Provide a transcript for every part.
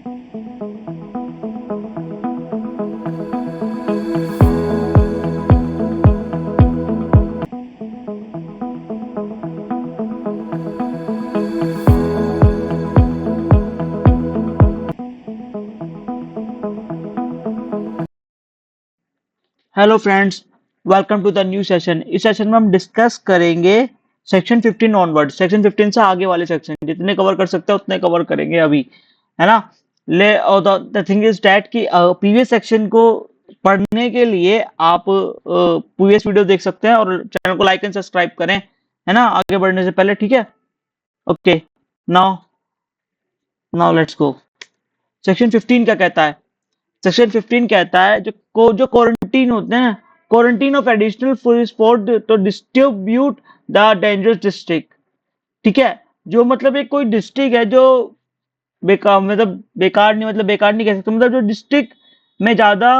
Hello friends, welcome to the new session. इस session में हम डिस्कस करेंगे सेक्शन 15 ऑनवर्ड। सेक्शन 15 से आगे वाले सेक्शन जितने कवर कर सकते हैं उतने कवर करेंगे अभी, है ना। ले और द थिंग इज डैट कि प्रीवियस सेक्शन को पढ़ने के लिए आप प्रीवियस वीडियो देख सकते हैं और चैनल को लाइक एंड सब्सक्राइब करें, है ना, आगे बढ़ने से पहले, ठीक है। Okay, now now let's go. Section 15 क्या कहता है? सेक्शन 15 कहता है जो क्वारंटीन होते हैं, quarantine of additional police force to distribute the dangerous district. ठीक है, जो मतलब एक कोई डिस्ट्रिक्ट है जो बेकार नहीं कह सकते, मतलब जो डिस्ट्रिक्ट में ज्यादा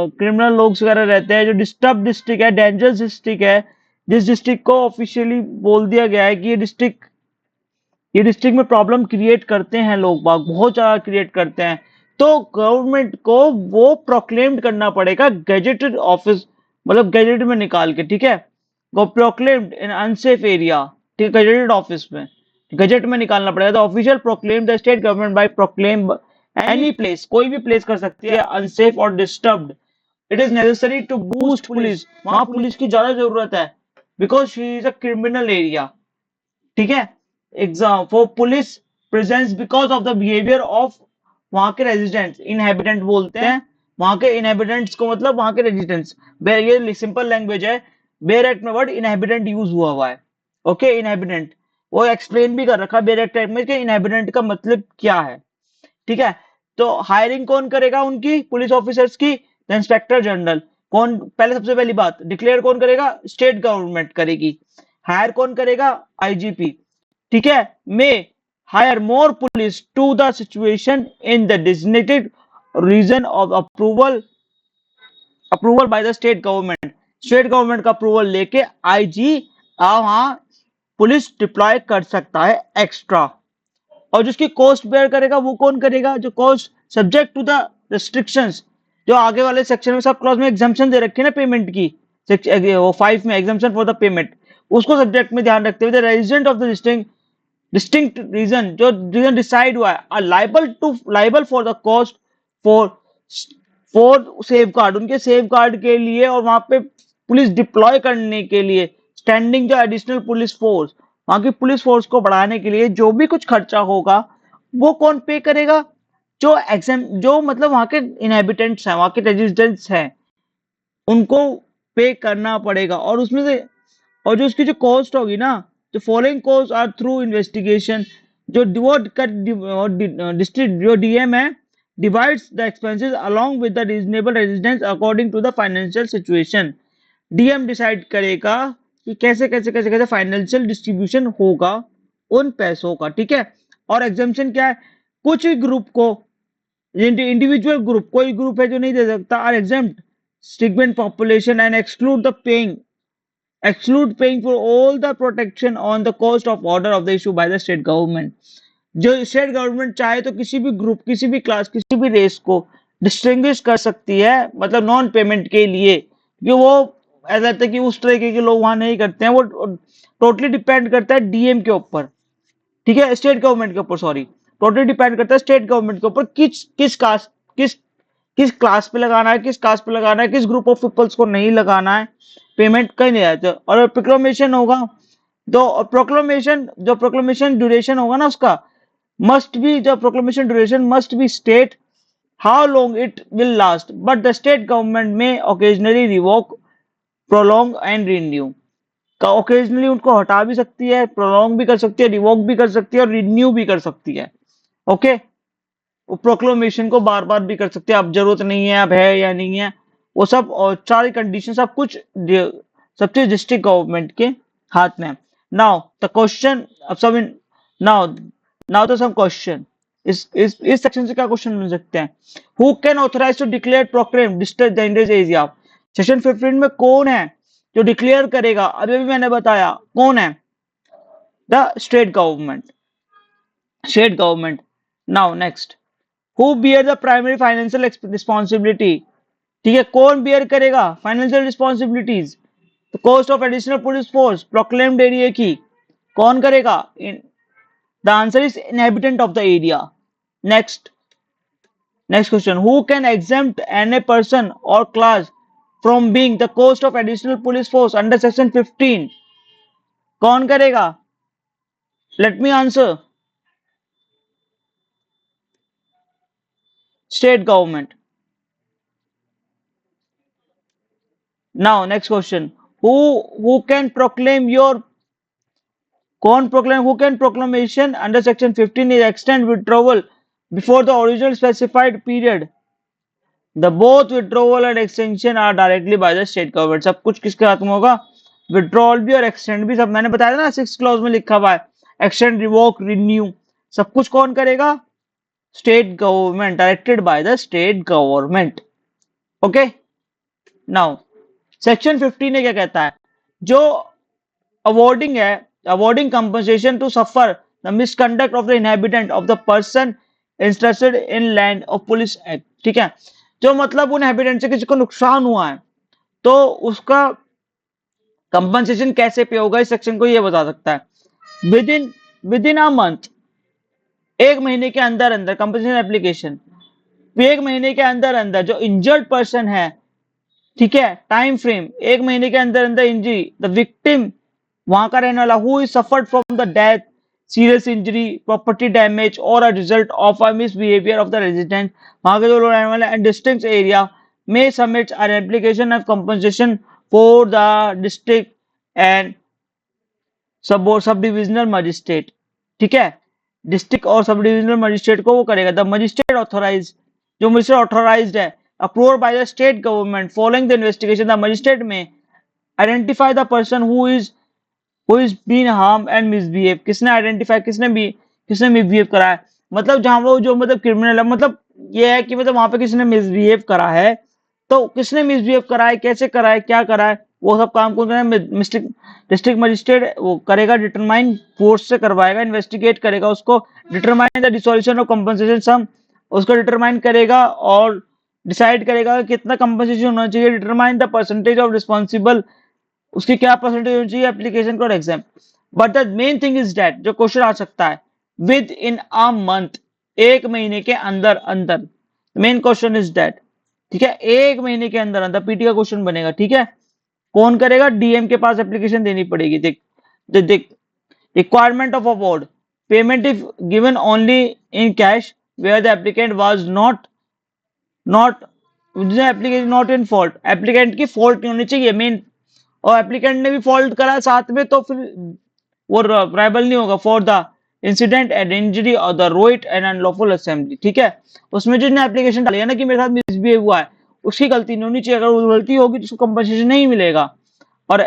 क्रिमिनल लोग वगैरह रहते हैं, जो डिस्टर्ब डिस्ट्रिक्ट है, डेंजरस डिस्ट्रिक्ट है, जिस डिस्ट्रिक्ट को ऑफिशियली बोल दिया गया है कि ये डिस्ट्रिक्ट में प्रॉब्लम क्रिएट करते हैं, लोग बाग बहुत ज्यादा क्रिएट करते हैं, तो गवर्नमेंट को वो प्रोक्लेम्ड करना पड़ेगा गैजेटेड ऑफिस, मतलब गैजेट में निकाल के, ठीक है। वो प्रोक्लेम्ड इन अनसेफ एरिया, ठीक है, गैजेटेड ऑफिस में, गजट में निकालना पड़ेगा। The official proclaim the state government by proclaim any place, कोई भी प्लेस कर सकती है, अनसेफ और disturbed. It is necessary to boost police, वहां पुलिस की ज्यादा जरूरत है, because she is a criminal area, ठीक है। Exam for police presence because of the behaviour of वहां के रेजिडेंट्स, इनहेबिटेंट बोलते हैं वहां के इनहेबिटेंट्स को, मतलब वहां के रेजिडेंट्स। ये सिंपल लैंग्वेज है, बेयर एक्ट में वर्ड इनहेबिटेंट यूज हुआ है। ओके, इनहेबिटेंट वो एक्सप्लेन भी कर रखा बेयर एक्ट में कि इनहेबिटेंट का मतलब क्या है, ठीक है। तो हायरिंग कौन करेगा उनकी पुलिस ऑफिसर्स की? The inspector general. कौन पहले, सबसे पहली बात, डिक्लेयर कौन करेगा? स्टेट गवर्नमेंट करेगी। हायर कौन करेगा? आईजीपी, ठीक है। May hire more police to the situation in the designated region of approval, approval by the state government. State government का अप्रूवल लेके आईजी वहां पुलिस डिप्लॉय कर सकता है एक्स्ट्रा। और जिसकी कॉस्ट बेयर करेगा वो कौन करेगा? जो cost subject to the restrictions, जो आगे वाले सेक्शन में सब क्लॉज में एग्जाम्पशन दे रखी है ना पेमेंट की, वो 5 में एग्जाम्पशन फॉर द पेमेंट, उसको सब्जेक्ट में ध्यान रखते हुए the resident of the distinct region, जो रीजन डिसाइड हुआ है, are liable for the cost for safeguard, उनके सेफ गार्ड के लिए और वहां पे पुलिस डिप्लॉय करने के लिए, स्टैंडिंग जो एडिशनल पुलिस फोर्स, वहां की पुलिस फोर्स को बढ़ाने के लिए जो भी कुछ खर्चा होगा वो कौन पे करेगा? जो मतलब वहां के इनहेबिटेंट्स हैं, वहां के रेजिडेंट्स हैं, उनको पे करना पड़ेगा। और उसमें से, और जो उसकी जो कॉस्ट होगी ना, जो following cost are through investigation, जो डिस्ट्रिक्ट जो डीएम है divides the expenses along with the reasonable residence according to the financial situation. DM decide करेगा कि कैसे कैसे कैसे कैसे फाइनेंशियल डिस्ट्रीब्यूशन होगा उन पैसों का, ठीक है। और एग्जाम्पशन क्या है? कुछ ग्रुप को, इंडिविजुअल ग्रुप, कोई ग्रुप है जो नहीं दे सकता, are exempt segment population and exclude paying for all the protection on the cost of order of the issue by the state government। जो स्टेट गवर्नमेंट चाहे तो किसी भी ग्रुप, किसी भी क्लास, किसी भी रेस को डिस्टिंग्विश कर सकती है, मतलब नॉन पेमेंट के लिए, क्योंकि वो ऐसा लगता है कि उस तरीके के लोग वहां नहीं करते हैं, वो टोटली डिपेंड करता है डीएम के ऊपर, ठीक है, स्टेट गवर्नमेंट के ऊपर, सॉरी, टोटली डिपेंड करता है स्टेट गवर्नमेंट के ऊपर, किस कास्ट, किस क्लास पे लगाना है, किस कास्ट पे लगाना है, किस ग्रुप ऑफ पीपल्स को नहीं लगाना है, पेमेंट कहीं नहीं आते। और प्रोक्लेमेशन होगा, तो प्रोक्लेमेशन ड्यूरेशन होगा ना उसका, मस्ट बी, जो proclamation duration must be state how long it will last, but the state government may occasionally revoke, prolong and renew का, ओकेजनली उनको हटा भी सकती है, प्रोलॉन्ग भी कर सकती है, रिवोक भी कर सकती है और रिन्यू भी कर सकती है। ओके, प्रोक्लेमेशन को बार बार भी कर सकते हैं, अब जरूरत नहीं है, अब है या नहीं है, वो सब, और सारी कंडीशन सब कुछ, सब चीज डिस्ट्रिक्ट गवर्नमेंट के हाथ में है। नाउ द क्वेश्चन, अब सब नाउ नाउ तो सब क्वेश्चन, इस सेक्शन से क्या क्वेश्चन मिल सकते हैं? Who can authorise to declare proclaim district dangerous area? Section 15 में कौन है जो डिक्लेयर करेगा? अभी भी मैंने बताया कौन है, the state government, state government. Now next, who bear the primary financial responsibility, ठीक है, कौन बियर करेगा financial responsibilities, the cost of additional police force proclaimed area की, कौन करेगा? The answer is inhabitant of the area. Next, next question, who can exempt any person or class from being the cost of additional police force under section 15? कौन करेगा? Let me answer. State government. Now next question, who can proclaim your, कौन proclaim, who can proclamation under section 15 is extend withdrawal before the original specified period? The both withdrawal and extension are directly by the state government. सब कुछ किसके हाथ में होगा? Withdrawal भी और extend भी, सब मैंने बताया था ना, 6 क्लॉज में लिखा हुआ है, एक्सटेंड, रिवोक, रिन्यू, सब कुछ कौन करेगा? State government, directed by the state government. Okay, now section 15 ने क्या कहता है? जो अवॉर्डिंग है, awarding compensation to suffer the misconduct of the inhabitant of the person interested in land of police act, ठीक है, जो मतलब उन हैबिटेंट से किसी को नुकसान हुआ है तो उसका कंपनसेशन कैसे पे होगा, इस सेक्शन को ये बता सकता है। विद इन अ मंथ, एक महीने के अंदर अंदर कंपनसेशन एप्लीकेशन, एक महीने के अंदर अंदर जो इंजर्ड पर्सन है, ठीक है, टाइम फ्रेम एक महीने के अंदर अंदर इंजरी, द विक्टिम वहां का रहने वाला, who is suffered from the death, serious injury, property damage or a result of a misbehaviour of the resident, वहां के जो लोग रहने वाले एंड डिस्टिंक्ट एरिया में submit an application of compensation for the district and sub divisional magistrate, ठीक है, district और सब डिविजनल मजिस्ट्रेट को वो करेगा, द मजिस्ट्रेट ऑथोराइज, जो मजिस्ट्रेट ऑथोराइज्ड है, approved by the state government following the investigation, the magistrate may identify the person who is been harm and misbehave, किसने आइडेंटिफाई, किसने मिसबिहेव करा है, मतलब जहां वो जो मतलब क्रिमिनल है, मतलब ये है कि मतलब वहां पे किसने मिसबिहेव करा है, तो किसने मिसबिहेव करा है, कैसे करा है, क्या करा है, वो सब काम कौन करेगा? डिस्ट्रिक्ट मजिस्ट्रेट वो करेगा, डिटरमाइन फोर्स से करवाएगा, इन्वेस्टिगेट करेगा उसको, determine the dissolution of compensation sum, उसको डिटरमाइन करेगा और डिसाइड करेगा कितना कंपनसेशन होना चाहिए, determine the percentage of responsible, उसकी क्या परसेंटेज होनी चाहिए एप्लीकेशन को exam. But the main thing is that, जो क्वेश्चन आ सकता है, विद इन अ मंथ, एक महीने के अंदर अंदर, मेन क्वेश्चन इज दैट, ठीक है, एक महीने के अंदर अंदर पीटी का क्वेश्चन बनेगा, ठीक है, कौन करेगा? डीएम के पास एप्लीकेशन देनी पड़ेगी। देख requirement of award, payment if given only in cash where the applicant was not application not in fault, applicant की फॉल्ट नहीं होनी चाहिए मेन, और एप्लीकेंट ने भी फॉल्ट करा साथ में तो फिर वो ट्राइबल नहीं होगा, for the incident and injury or the riot and unlawful assembly, ठीक है, उसमें जिसने एप्लीकेशन डाली है ना कि मेरे साथ मिसबिहेव हुआ है, उसकी गलती नहीं होनी चाहिए, अगर वो गलती होगी तो उसको कंपनसेशन नहीं मिलेगा। और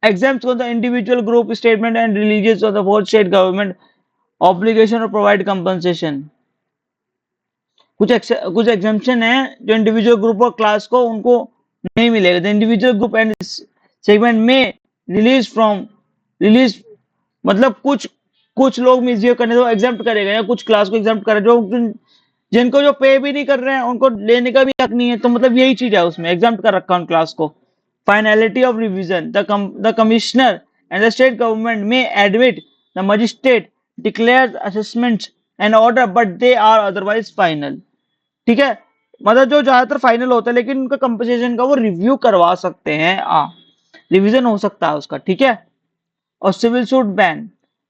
एग्जाम्स को the individual group statement and religious of the fourth state government obligation और प्रोवाइड कंपनसेशन, कुछ एग्जाम्पशन है जो इंडिविजुअल ग्रुप और क्लास को उनको नहीं मिलेगा, the individual group and segment में रिलीज मतलब कुछ लोग मिसबिहेव करने तो एग्जाम्प्ट करेगा, या कुछ क्लास को एग्जाम्प्ट करे, जो जिनको जो पे भी नहीं कर रहे हैं उनको लेने का भी हक नहीं है, तो मतलब यही चीज है उसमें, एग्जाम्प्ट कर रखा है उन क्लास को। Finality of revision, the commissioner and the state government may admit the magistrate declare assessments and order but they are otherwise final, ठीक है, मतलब जो ज्यादातर फाइनल होता है लेकिन उनका कंपनसेशन का वो रिव्यू करवा सकते हैं, रिवीजन हो सकता है उसका, ठीक है। और सिविल सूट बैन,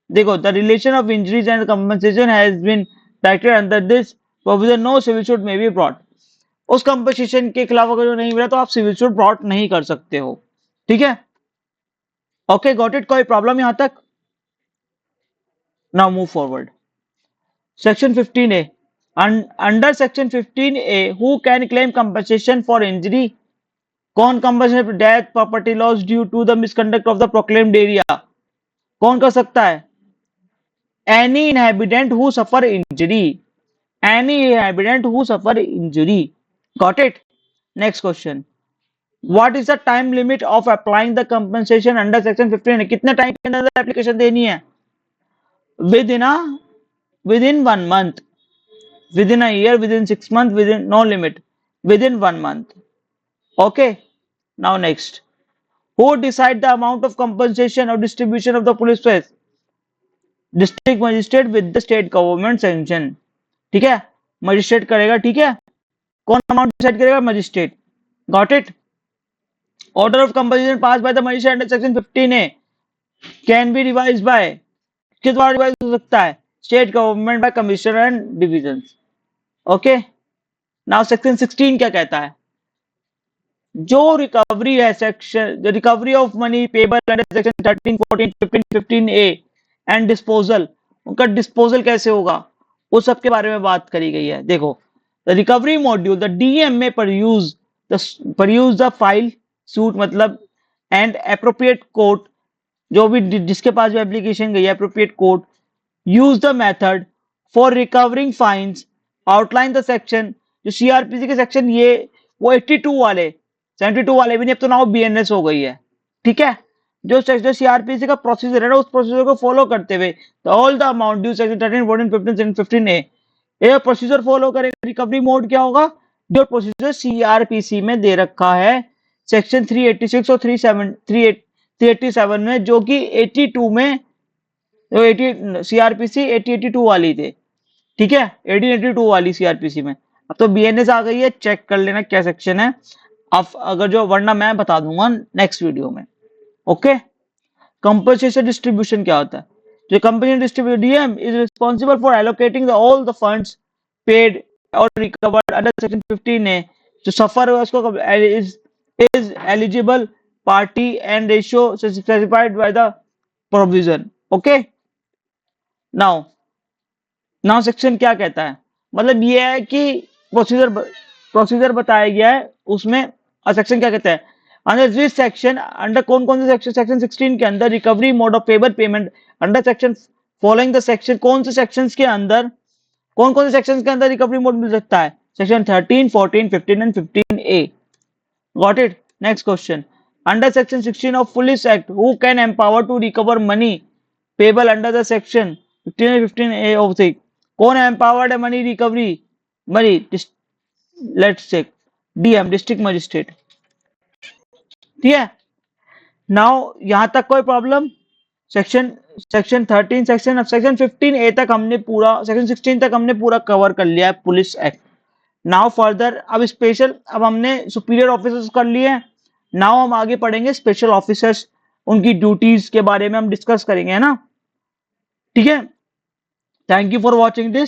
देखो the relation of injuries and compensation has been directed under this provision, no civil suit may be brought, उस कंपनसेशन के खिलाफ अगर जो नहीं मिला तो आप सिविल सूट ब्रॉट नहीं कर सकते हो, ठीक है। ओके गॉट इट, कोई प्रॉब्लम यहां तक? Now move forward, section 15A, under section 15A who can claim compensation for injury, कौन compensation for death, property loss due to the misconduct of the proclaimed area, कौन कर सकता है? Any inhabitant who suffer injury, any inhabitant who suffer injury, got it. Next question, what is the time limit of applying the compensation under section 15? कितने time के अंदर application देनी है? With in 1 month, within a year, within 6 months, within no limit, within 1 month. Okay. Now next, who decide the amount of compensation or distribution of the police force? District magistrate with the state government sanction. ठीक है, magistrate करेगा। ठीक है, कौन amount decide करेगा? Magistrate. Got it. Order of composition pass by the magistrate under section 15A can be revise by, किस द्वारा revise हो सकता है? State government by commissioner and division. Okay. Now section 16 क्या कहता है? जो रिकवरी है, section recovery of money payable under section 13, 14, 15, 15A and disposal, उनका डिस्पोजल कैसे होगा, उस सब के बारे में बात करी गई है। देखो, the recovery module the DM may pursue the file suit मतलब एंड एप्रोप्रिएट कोर्ट, जो भी जिसके पास भी एप्लीकेशन गई है, appropriate court use the method for recovering fines, outline the section. जो सीआरपीसी के सेक्शन ये वो 82 वाले, 72 वाले भी नहीं, अब तो नाउ बीएनएस हो गई है। ठीक है, जो सेक्शन सीआरपीसी का प्रोसीजर है ना, उस प्रोसीजर को फॉलो करते हुए all the amount due section 13, 14, 15, 15A ये प्रोसीजर फॉलो करेगा। रिकवरी मोड क्या होगा? जो प्रोसीजर सीआरपीसी में दे रखा है सेक्शन 386 और 387 में, जो कि 82 में, जो 80 सीआरपीसी 1882 वाली थे। ठीक है, 1882 वाली सीआरपीसी में। अब तो बीएनएस आ गई है, चेक कर लेना क्या सेक्शन है। अब अगर जो, वरना मैं बता दूंगा नेक्स्ट वीडियो में। ओके। कंपनसेशन डिस्ट्रीब्यूशन क्या होता है? जो company distribute DM is responsible for allocating the all the funds paid और रिकवर्ड अंडर सेक्शन 15A, जो सफर हुआ उसको is eligible party and ratio specified by the provision. Okay. Now section क्या कहता है? मतलब ये है कि प्रोसीजर बताया गया है उसमें। सेक्शन क्या कहता है? अंडर दिस सेक्शन, अंडर कौन कौन से सेक्शन? सेक्शन 16 के अंदर recovery mode of paper payment under section following the section, कौन से सेक्शंस के अंदर, कौन कौन से सेक्शंस के अंदर रिकवरी मोड मिल सकता है? Section 13, 14, 15 and 15A। Got it. Next question, under section 16 of police act who can empower to recover money payable under the section 15 and 15A of the, कौन एम्पावर्ड है money recovery? Money, let's check, DM district magistrate. ठीक है, now यहां तक कोई problem? Section 13 section 15A तक हमने पूरा, सेक्शन 16 तक हमने पूरा कवर कर लिया है पुलिस एक्ट। नाउ फर्दर, अब स्पेशल, अब हमने सुपीरियर ऑफिसर्स कर लिए। नाउ हम आगे पढ़ेंगे स्पेशल ऑफिसर्स, उनकी ड्यूटीज के बारे में हम डिस्कस करेंगे, है ना? ठीक है, thank you for watching this.